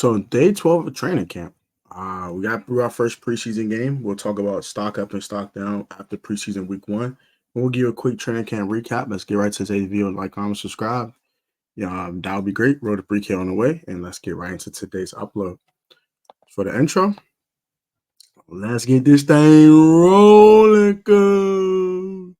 So day 12 of training camp. We got through our first preseason game. We'll talk about stock up and stock down after preseason week one. And we'll give you a quick training camp recap. Let's get right to today's video. Like, comment, subscribe. Yeah, that would be great. Road to 3K on the way. And let's get right into today's upload. For the intro, let's get this thing rolling. Go.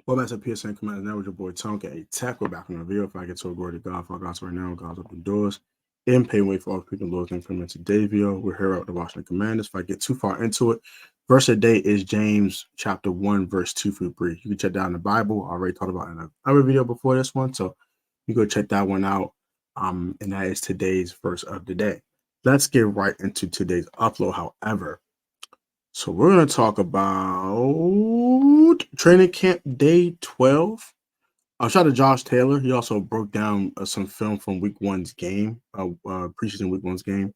Welcome back to PreSZN Commanders. Now with your boy Tonka, a tackle back in the video. If I get to a glory to God, for God's right now, God's open doors, and pay way for all people Lord's name from today's video. We're here at the Washington Commanders. If I get too far into it, verse of the day is James chapter 1, verse 2 through 3. You can check that out in the Bible. I already talked about it in another video before this one, so you go check that one out. And that is today's verse of the day. Let's get right into today's upload, however. So we're going to talk about training camp day 12. Shout out to Josh Taylor. He also broke down some film from week one's game, preseason week one's game.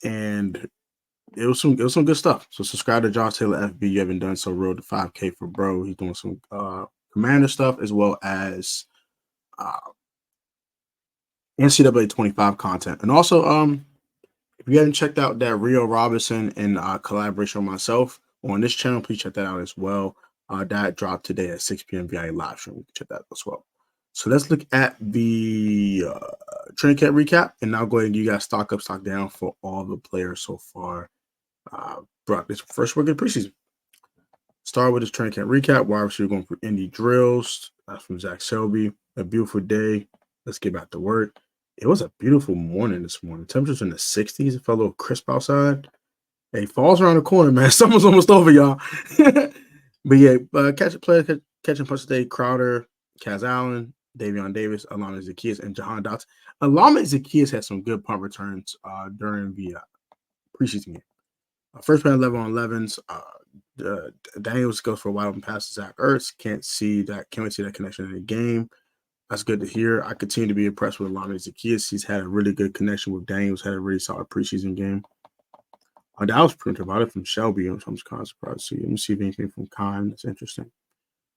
And it was some good stuff. So subscribe to Josh Taylor FB. You haven't done so. Road to 5K for bro. He's doing some Commander stuff as well as NCAA 25 content. And also, if you haven't checked out that Rio Robinson and collaboration with myself on this channel, please check that out as well. That dropped today at 6 p.m. via live stream. You can check that out as well. So let's look at the training camp recap, and now go ahead and you guys stock up, stock down for all the players so far throughout this first week of the preseason. Start with this training camp recap. Wide receiver going for indie drills. That's from Zach Selby. A beautiful day. Let's get back to work. It was a beautiful morning this morning. Temperatures in the 60s. It felt a little crisp outside. Hey, fall's around the corner, man. Summer's almost over, y'all. But yeah, catching punch today. Crowder, Kaz Allen, Davion Davis, Alama Zaccheaus, and Jahan Dotson. Alama Zaccheaus had some good punt returns during the preseason game. First man 11 on 11s. Daniels goes for a wide open pass to Zach Ertz. Can't wait to see that connection in the game. That's good to hear. I continue to be impressed with Alama Zaccheaus. He's had a really good connection with Daniels. Had a really solid preseason game. That was pretty much about it from Shelby. I'm just kind of surprised to see. Let me see if anything from Keim that's interesting.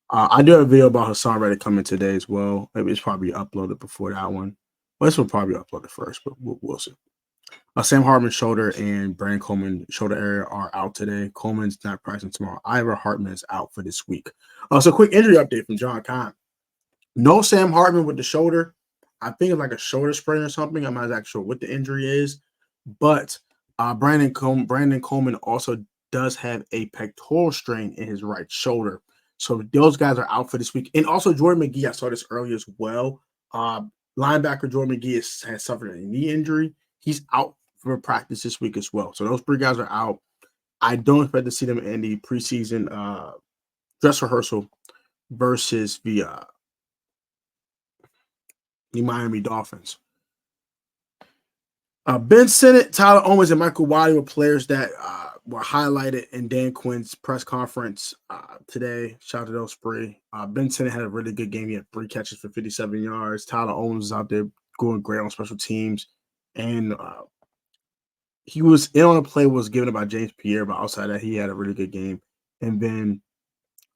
I do have a video about Hassan Reddick coming today as well. Maybe it's probably uploaded before that one. Well, this will probably upload it first, but we'll see. Sam Hartman's shoulder and Brandon Coleman shoulder area are out today. Coleman's not practicing tomorrow. Ira Hartman is out for this week. So quick injury update from John Keim. No Sam Hartman with the shoulder. I think it's like a shoulder sprain or something. I'm not exactly sure what the injury is, but Brandon Coleman also does have a pectoral strain in his right shoulder. So those guys are out for this week. And also Jordan McGee, I saw this earlier as well. Linebacker Jordan McGee has suffered a knee injury. He's out for practice this week as well. So those three guys are out. I don't expect to see them in the preseason dress rehearsal versus the Miami Dolphins. Ben Sinnott, Tyler Owens, and Michael Wiley were players that were highlighted in Dan Quinn's press conference today. Shout out to those three. Ben Sinnott had a really good game. He had 3 catches for 57 yards. Tyler Owens was out there going great on special teams. And he was in on a play was given by James Pierre, but outside that, he had a really good game. And then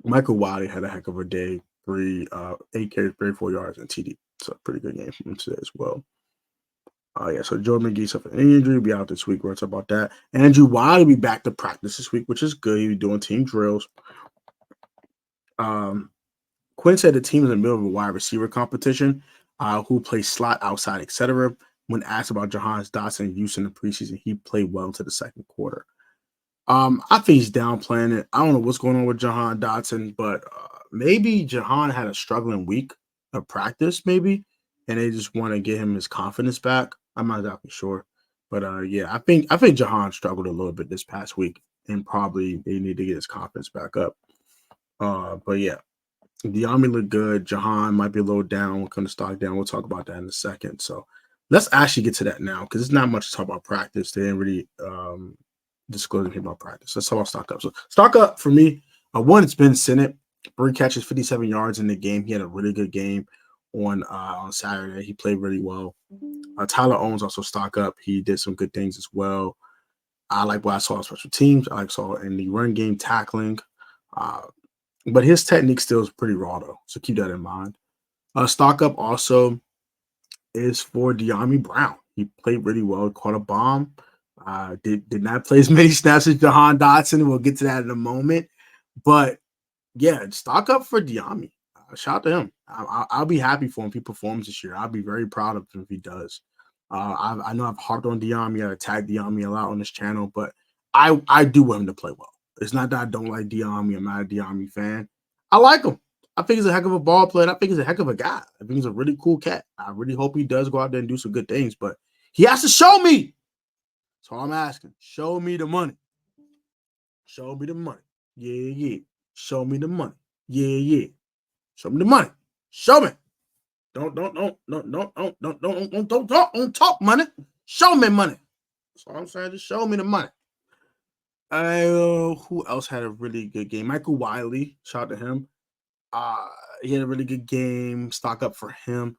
Michael Wiley had a heck of a day. 8 carries, 34 yards, and TD. So pretty good game from him today as well. So Jordan McGee suffered an injury. Will be out this week. We'll talk about that. Andrew Wiley will be back to practice this week, which is good. He'll be doing team drills. Quinn said the team is in the middle of a wide receiver competition, who plays slot, outside, etc. When asked about Jahan Dotson's use in the preseason, he played well into the second quarter. I think he's downplaying it. I don't know what's going on with Jahan Dotson, but maybe Jahan had a struggling week of practice, maybe, and they just want to get him his confidence back. I'm not exactly sure, but yeah, I think Jahan struggled a little bit this past week, and probably they need to get his confidence back up. But yeah, Diami looked good. Jahan might be a little down, kind of stock down. We'll talk about that in a second. So let's actually get to that now because it's not much to talk about practice. They didn't really disclose anything about practice. Let's talk about stock up. So stock up for me, one, it's Ben Sinnott. 3 catches, 57 yards in the game. He had a really good game on Saturday. He played really well. Tyler Owens also stock up. He did some good things as well. I like what I saw on special teams. I like saw in the run game tackling. Uh, but his technique still is pretty raw though. So keep that in mind. Stock up also is for De'Ami Brown. He played really well, caught a bomb. Did not play as many snaps as Jahan Dotson. We'll get to that in a moment. But yeah, stock up for De'Ami. Shout out to him. I'll be happy for him if he performs this year. I'll be very proud of him if he does. I know I've harped on De'Ami. I attacked De'Ami a lot on this channel, but I do want him to play well. It's not that I don't like De'Ami. I'm not a De'Ami fan. I like him. I think he's a heck of a ball player. I think he's a heck of a guy. I think he's a really cool cat. I really hope he does go out there and do some good things, but he has to show me. So I'm asking, show me the money. Show me the money. Yeah, yeah. Show me the money. Yeah, yeah. Show me the money. Show me. Don't talk money. Show me money. That's all I'm saying. Just show me the money. Who else had a really good game? Michael Wiley. Shout out to him. He had a really good game. Stock up for him.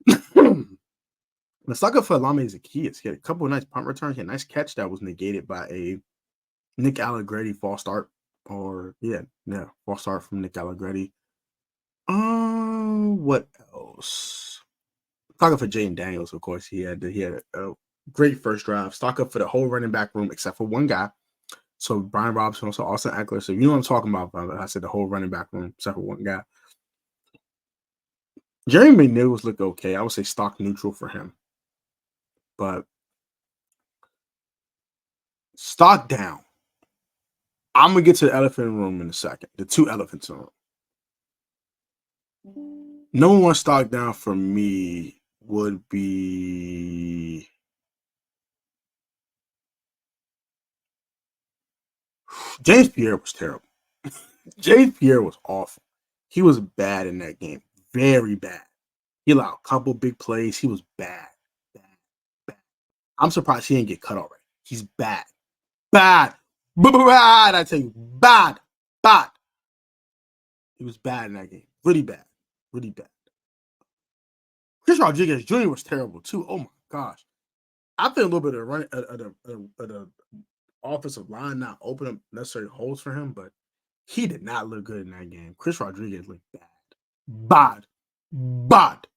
The stock up for Lame Zacchaeus. He had a couple of nice punt returns. He had a nice catch that was negated by a Nick Allegretti false start. False start from Nick Allegretti. What else? Stock up for Jaden Daniels, of course. He had a great first drive. Stock up for the whole running back room except for one guy. So Brian Robinson, also Austin Eckler. So you know what I'm talking about. I said the whole running back room except for one guy. Jerry McNeils looked okay. I would say stock neutral for him. But stock down. I'm going to get to the elephant in the room in a second. The two elephants in the room. Number one stock down for me would be James Pierre was terrible. James Pierre was awful. He was bad in that game. Very bad. He allowed a couple big plays. He was bad. Bad. Bad. I'm surprised he didn't get cut already. He's bad. Bad. Bad. I tell you, bad. Bad. He was bad in that game. Really bad. Really bad. Chris Rodriguez Jr. was terrible too. Oh my gosh. I think a little bit of the offensive line not open up necessary holes for him, but he did not look good in that game. Chris Rodriguez looked bad. Bad. Bad.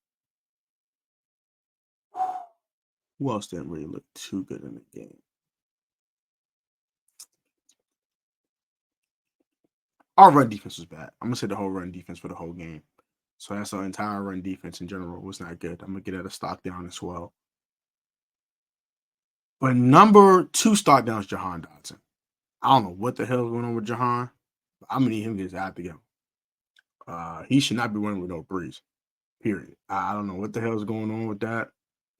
Who else didn't really look too good in the game? Our run defense was bad. I'm gonna say the whole run defense for the whole game. So that's our entire run defense in general was not good. I'm gonna get at a stock down as well. But number two stock down is Jahan Dotson. I don't know what the hell is going on with Jahan. But I'm gonna need him to get his act together. He should not be running with no breeze. Period. I don't know what the hell is going on with that.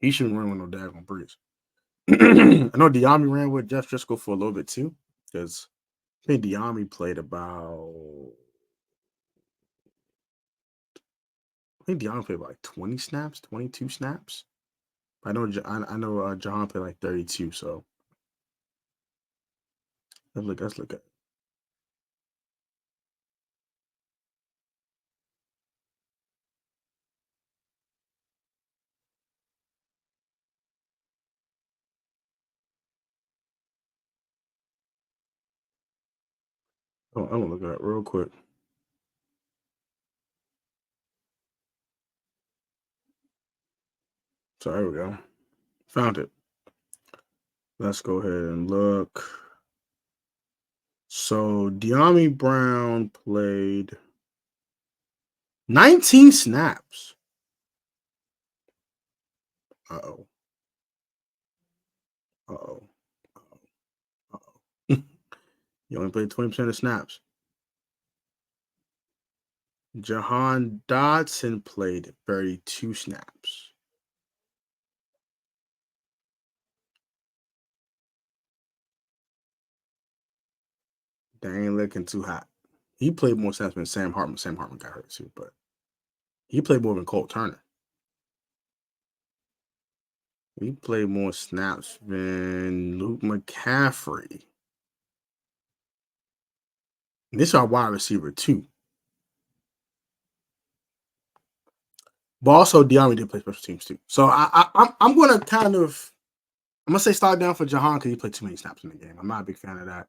He shouldn't run with no daggone breeze. I know De'Ami ran with Jeff Driscoll for a little bit too, because I think De'Ami played about. I think De'Ami played about like 20 snaps, 22 snaps. I know Jahan played like 32. So let's look at. Oh, I'm gonna look at it real quick. So there we go. Found it. Let's go ahead and look. So De'Ami Brown played 19 snaps. Uh-oh. Uh-oh. Uh-oh. He only played 20% of snaps. Jahan Dotson played 32 snaps. They ain't looking too hot. He played more snaps than Sam Hartman. Sam Hartman got hurt too, but he played more than Cole Turner. He played more snaps than Luke McCaffrey. And this is our wide receiver too. But also Diami did play special teams too. So I'm gonna say start down for Jahan because he played too many snaps in the game. I'm not a big fan of that.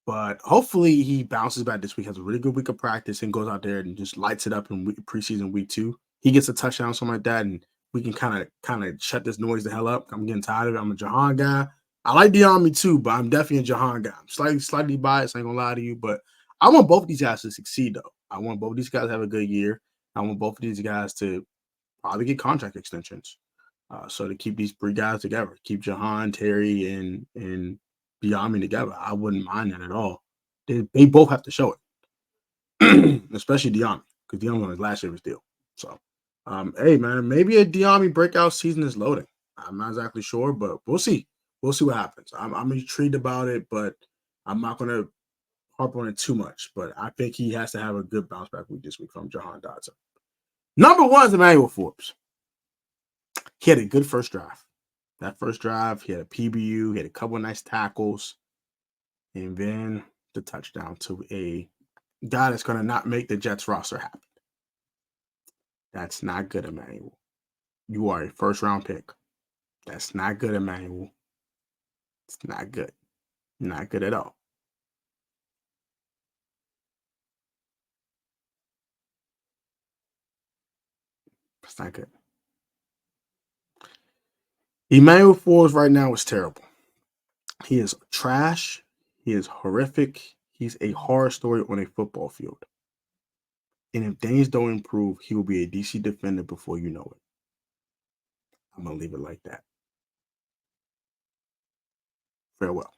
But hopefully he bounces back this week, has a really good week of practice, and goes out there and just lights it up in preseason week 2. He gets a touchdown, something like that, and we can kind of shut this noise the hell up. I'm getting tired of it. I'm a Jahan guy. I like Diami too, but I'm definitely a Jahan guy. I'm slightly biased, I ain't gonna lie to you, but I want both of these guys to succeed though. I want both of these guys to have a good year. I want both of these guys to probably get contract extensions. So to keep these 3 guys together, keep Jahan, Terry, and Diami together, I wouldn't mind that at all. They both have to show it, especially Diami, because Diami on his last year of his deal. So, hey man, maybe a Diami breakout season is loading. I'm not exactly sure, but we'll see. We'll see what happens. I'm intrigued about it, but I'm not gonna harp on it too much. But I think he has to have a good bounce back week this week from Jahan Dotson. Number 1 is Emmanuel Forbes. He had a good first drive. That first drive, he had a PBU, he had a couple of nice tackles, and then the touchdown to a guy that's going to not make the Jets roster happen. That's not good, Emmanuel. You are a first-round pick. That's not good, Emmanuel. It's not good. Not good at all. It's not good. Emmanuel Forbes right now is terrible. He is trash. He is horrific. He's a horror story on a football field. And if things don't improve, he will be a DC defender before you know it. I'm going to leave it like that. Farewell.